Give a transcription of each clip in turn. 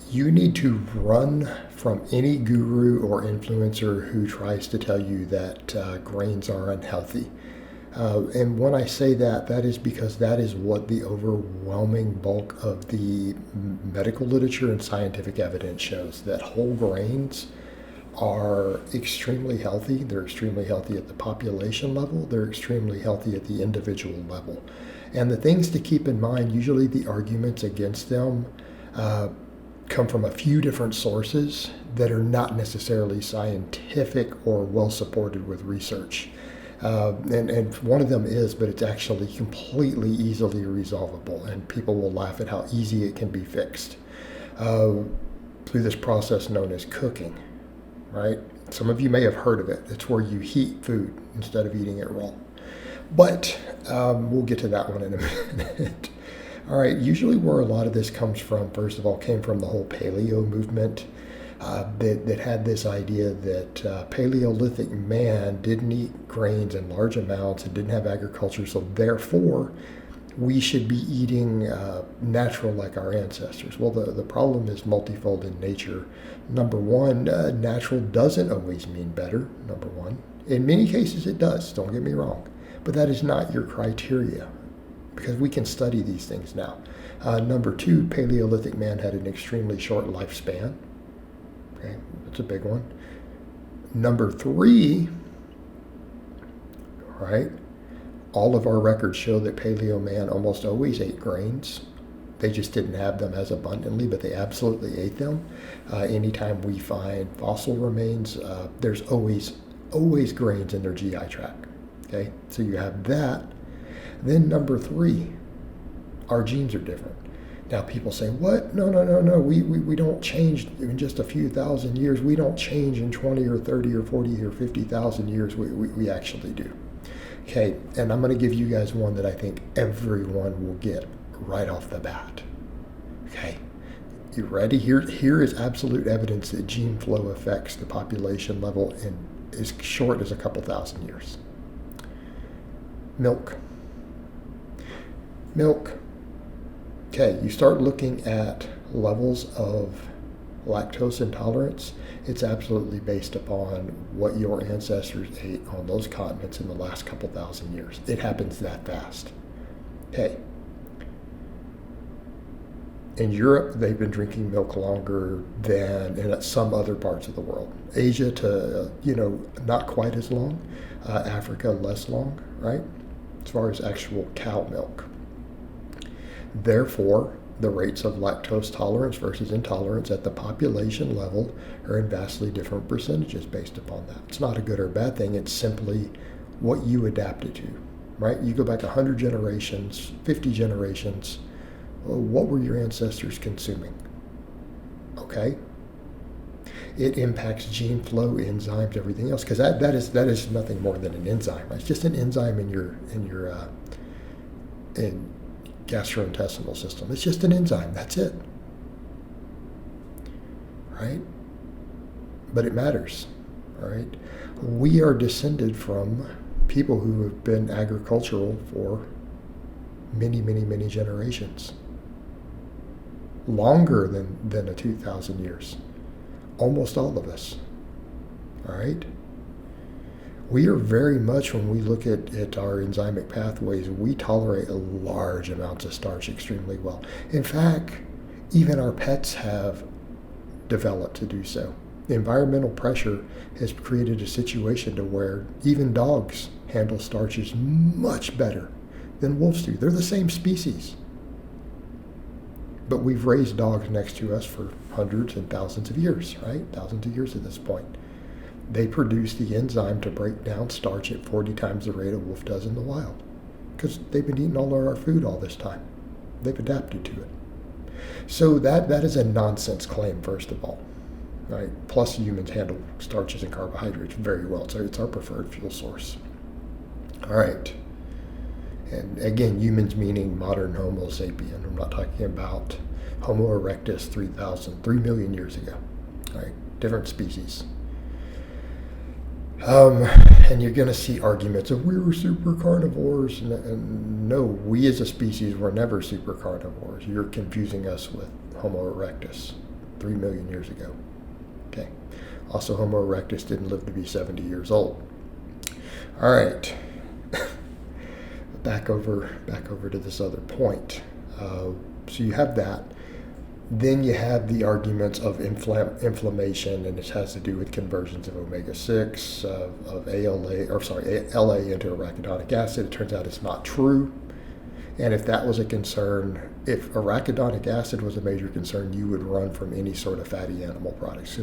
You need to run from any guru or influencer who tries to tell you that grains are unhealthy. And when I say that, that is because that is what the overwhelming bulk of the medical literature and scientific evidence shows, that whole grains are extremely healthy. They're extremely healthy at the population level. They're extremely healthy at the individual level. And the things to keep in mind, usually the arguments against them come from a few different sources that are not necessarily scientific or well supported with research. And one of them is, but it's actually completely easily resolvable, and people will laugh at how easy it can be fixed through this process known as cooking, right? Some of you may have heard of it. It's where you heat food instead of eating it raw. But we'll get to that one in a minute. All right, usually where a lot of this comes from, first of all, came from the whole paleo movement that had this idea that Paleolithic man didn't eat grains in large amounts and didn't have agriculture, so therefore we should be eating natural like our ancestors. Well, the problem is multifold in nature. Number one, natural doesn't always mean better, number one. In many cases it does, don't get me wrong, but that is not your criteria, because we can study these things now. Number two, Paleolithic man had an extremely short lifespan. Okay, that's a big one. Number three, right? All of our records show that Paleo man almost always ate grains. They just didn't have them as abundantly, but they absolutely ate them. Anytime we find fossil remains, there's always grains in their GI tract. Okay, so you have that. Then number three, our genes are different. Now people say, what? No. We don't change in just a few thousand years. We don't change in 20 or 30 or 40 or 50,000 years. We actually do. Okay, and I'm going to give you guys one that I think everyone will get right off the bat. Okay, you ready? Here is absolute evidence that gene flow affects the population level in as short as a couple thousand years. Milk. Okay, you start looking at levels of lactose intolerance. It's absolutely based upon what your ancestors ate on those continents in the last couple thousand years. It happens that fast. Okay. In Europe, they've been drinking milk longer than in some other parts of the world. Asia to, not quite as long. Africa, less long, right? As far as actual cow milk. Therefore, the rates of lactose tolerance versus intolerance at the population level are in vastly different percentages based upon that. It's not a good or bad thing. It's simply what you adapted to, right? You go back 100 generations, 50 generations. Well, what were your ancestors consuming? Okay. It impacts gene flow, enzymes, everything else, because that is nothing more than an enzyme. Right? It's just an enzyme in your gastrointestinal system. It's just an enzyme. That's it. Right? But it matters. All right? We are descended from people who have been agricultural for many, many, many generations. Longer than a 2,000 years. Almost all of us. All right? We are very much, when we look at our enzymic pathways, we tolerate large amounts of starch extremely well. In fact, even our pets have developed to do so. Environmental pressure has created a situation to where even dogs handle starches much better than wolves do. They're the same species. But we've raised dogs next to us for hundreds and thousands of years, right? Thousands of years at this point. They produce the enzyme to break down starch at 40 times the rate a wolf does in the wild, because they've been eating all of our food all this time. They've adapted to it. So that is a nonsense claim, first of all. Right? Plus, humans handle starches and carbohydrates very well, so it's our preferred fuel source. All right. And again, humans meaning modern Homo sapien. I'm not talking about Homo erectus 3 million years ago. All right? Different species. And you're going to see arguments of we were super carnivores. And no, we as a species were never super carnivores. You're confusing us with Homo erectus. 3 million years ago. Okay. Also, Homo erectus didn't live to be 70 years old. All right. back over to this other point. So you have that. Then you have the arguments of inflammation, and it has to do with conversions of omega-6, of LA into arachidonic acid. It turns out it's not true. And if that was a concern, if arachidonic acid was a major concern, you would run from any sort of fatty animal products.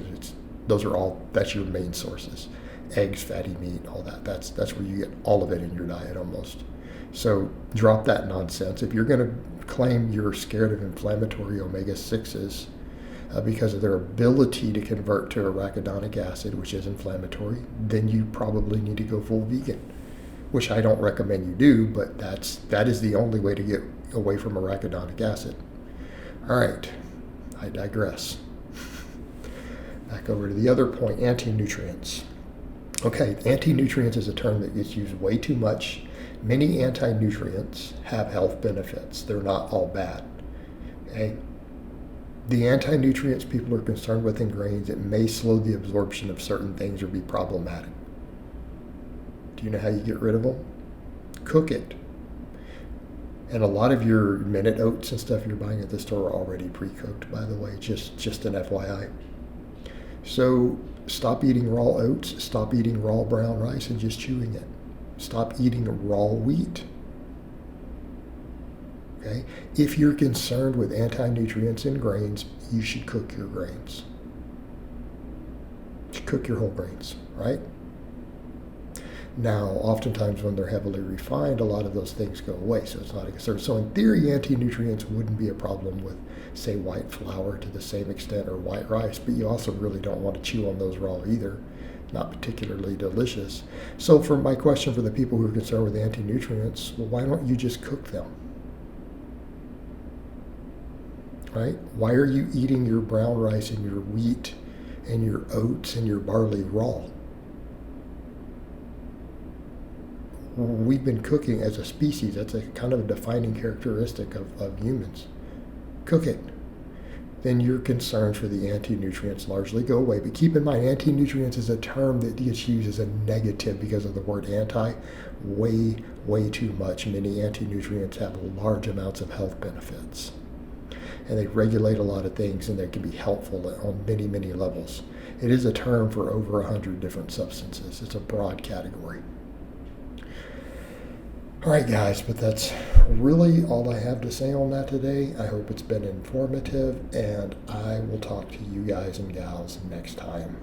That's your main sources. Eggs, fatty meat, all that. That's where you get all of it in your diet almost. So drop that nonsense. If you're going to claim you're scared of inflammatory omega-6s because of their ability to convert to arachidonic acid, which is inflammatory, then you probably need to go full vegan, which I don't recommend you do, but that is the only way to get away from arachidonic acid. All right, I digress. Back over to the other point, anti-nutrients. Okay, anti-nutrients is a term that gets used way too much. Many anti-nutrients have health benefits. They're not all bad. Okay? The anti-nutrients people are concerned with in grains, it may slow the absorption of certain things or be problematic. Do you know how you get rid of them? Cook it. And a lot of your minute oats and stuff you're buying at the store are already pre-cooked, by the way, just an FYI. So stop eating raw oats, stop eating raw brown rice and just chewing it. Stop eating raw wheat. Okay? If you're concerned with anti-nutrients in grains, you should cook your grains. You should cook your whole grains, right? Now, oftentimes when they're heavily refined, a lot of those things go away, so it's not a concern. So in theory, anti-nutrients wouldn't be a problem with, say, white flour to the same extent or white rice, but you also really don't want to chew on those raw either. Not particularly delicious. So for my question for the people who are concerned with anti-nutrients, well, why don't you just cook them? Right? Why are you eating your brown rice and your wheat and your oats and your barley raw? We've been cooking as a species. That's a kind of a defining characteristic of humans. Cook it. Then your concerns for the anti-nutrients largely go away. But keep in mind, anti-nutrients is a term that gets used as a negative because of the word anti way too much. Many anti-nutrients have large amounts of health benefits. And they regulate a lot of things, and they can be helpful on many, many levels. It is a term for over 100 different substances. It's a broad category. All right, guys, but that's really all I have to say on that today. I hope it's been informative, and I will talk to you guys and gals next time.